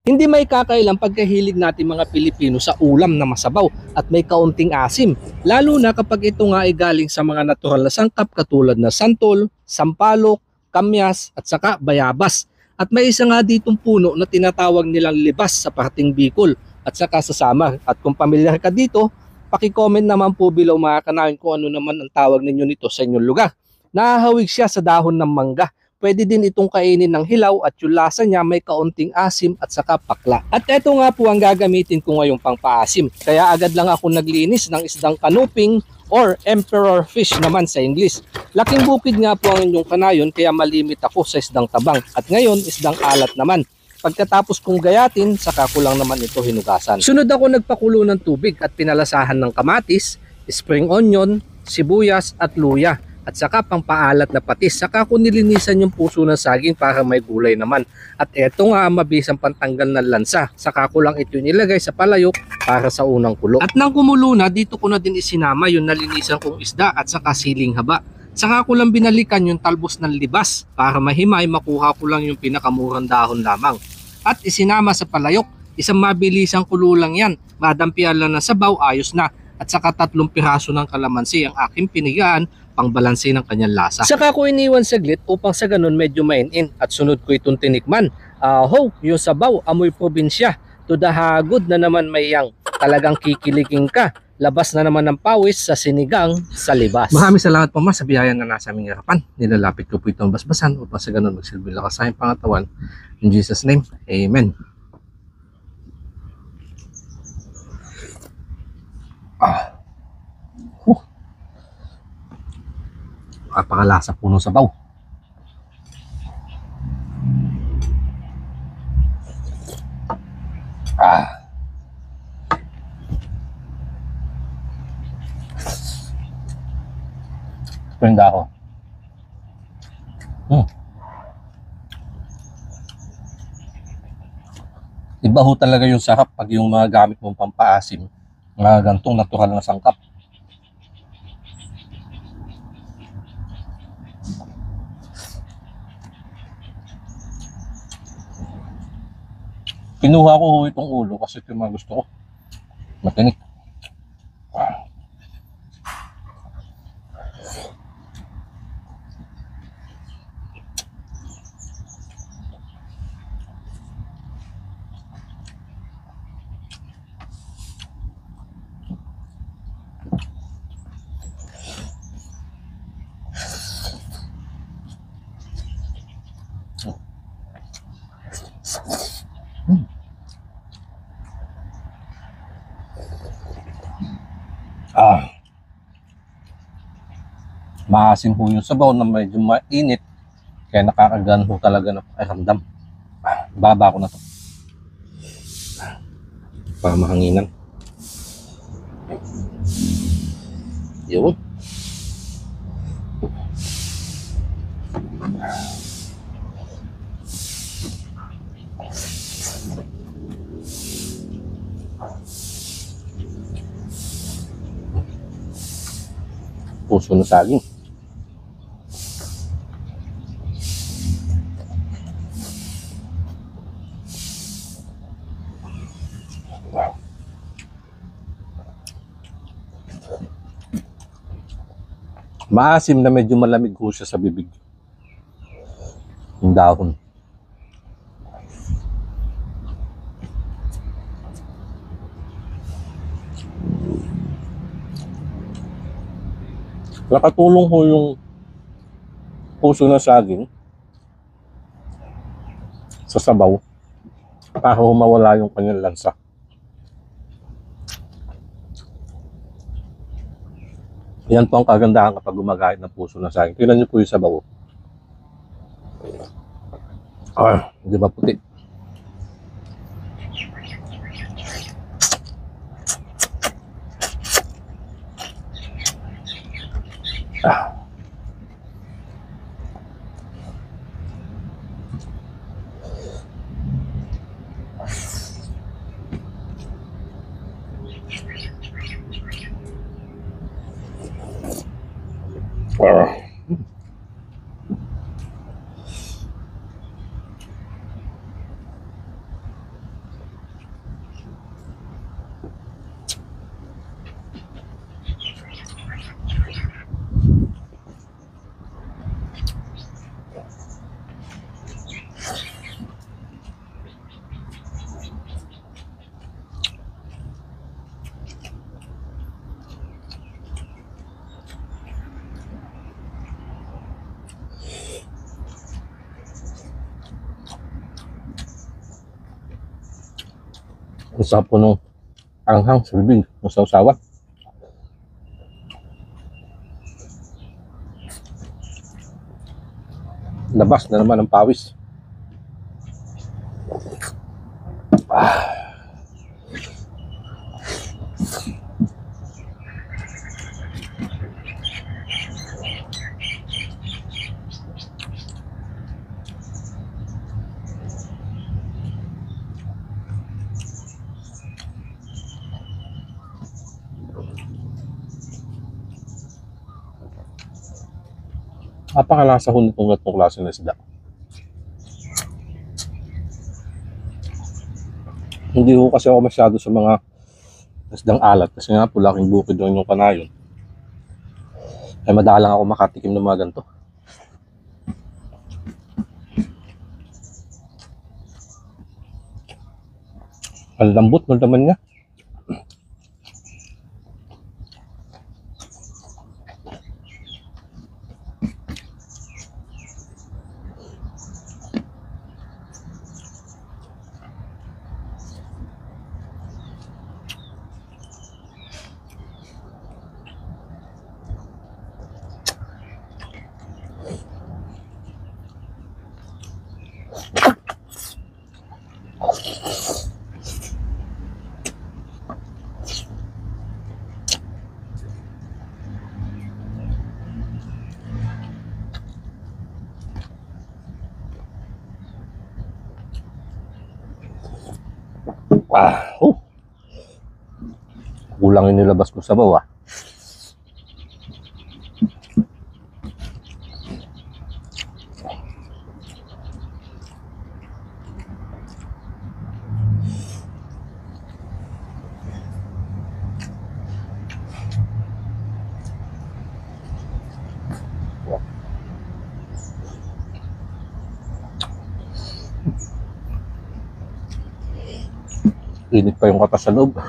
Hindi may kakailang pagkahilig natin mga Pilipino sa ulam na masabaw at may kaunting asim, lalo na kapag ito nga ay galing sa mga natural na sangkap katulad na santol, sampalok, kamyas at saka bayabas. At may isa nga ditong puno na tinatawag nilang libas sa parting Bicol at saka sa Samar. At kung pamilyar ka dito, paki-comment naman po below mga kanayon kung ano naman ang tawag ninyo nito sa inyong lugar. Nahahawig siya sa dahon ng mangga. Pwede din itong kainin ng hilaw at yung lasa niya may kaunting asim at saka pakla. At ito nga po ang gagamitin ko ngayong pangpaasim. Kaya agad lang ako naglinis ng isdang kanuping or emperor fish naman sa English. Laking bukid nga po ang inyong kanayon kaya malimit ako sa isdang tabang. At ngayon isdang alat naman. Pagkatapos kong gayatin, saka ko lang naman ito hinugasan. Sunod ako nagpakulo ng tubig at pinalasahan ng kamatis, spring onion, sibuyas at luya. At saka pangpaalat na patis. Saka ko nilinisan yung puso ng saging para may gulay naman. At eto nga ang mabisang pantanggal ng lansa. Saka ko lang ito nilagay sa palayok para sa unang kulo. At nang kumulo na, dito ko na din isinama yung nalinisan kong isda at saka siling haba. Saka ko lang binalikan yung talbos ng libas para mahimay makuha ko lang yung pinakamurang dahon lamang. At isinama sa palayok. Isang mabilisang kulo lang yan. Madampian lang ng sabaw, ayos na. At saka 3 piraso ng kalamansi ang aking pinigaan pangbalanse ng kanyang lasa. Saka ko iniwan saglit upang sa ganun medyo mainin at sunod ko itong tinikman. Yung sabaw, amoy probinsya. To the hagod na naman may yang. Talagang kikiligin ka. Labas na naman ng pawis sa sinigang sa libas. Maraming salamat po mas sa biyaya na nasa aming harapan. Nilalapit ko po itong basbasan upang sa ganun magsilbing lakas sa aming pangatawan. In Jesus' name, Amen. Napakalasa po ng sabaw. Pwenda ako. Iba ho talaga yung sarap pag yung mga gamit mong pampaasim. Mga gantong natural na sangkap. Kinuha ko ho itong ulo kasi ito yung mga gusto ko. Matinik. Maasim po yung sabaw na medyo mainit kaya nakakagaan po talaga ng pakiramdam. Baba ko na to para mahanginan. Yun. Puso na saging. Maasim na medyo malamig ko siya sa bibig. Yung dahon. Nakatulong ko yung puso na saging sa sabaw para mawala yung kanyang lansa. Yan po ang kagandahan kapag gumagayat ng puso na saging. Tingnan niyo po yung sabaw. Di ba puti? Ang sarap po nung anghang sa bibig, ng sausawan. Labas na naman ang pawis. Napakalasa ko nitong gatong klase ng isda. Hindi ko kasi ako masyado sa mga isdang alat kasi nga po laking bukid doon yung Kanayon. Ay madalang ako makatikim ng mga ganito. Ang lambot ng laman niya. Kulang yung nilabas ko sa bawah. Init pa yung katas sa loob.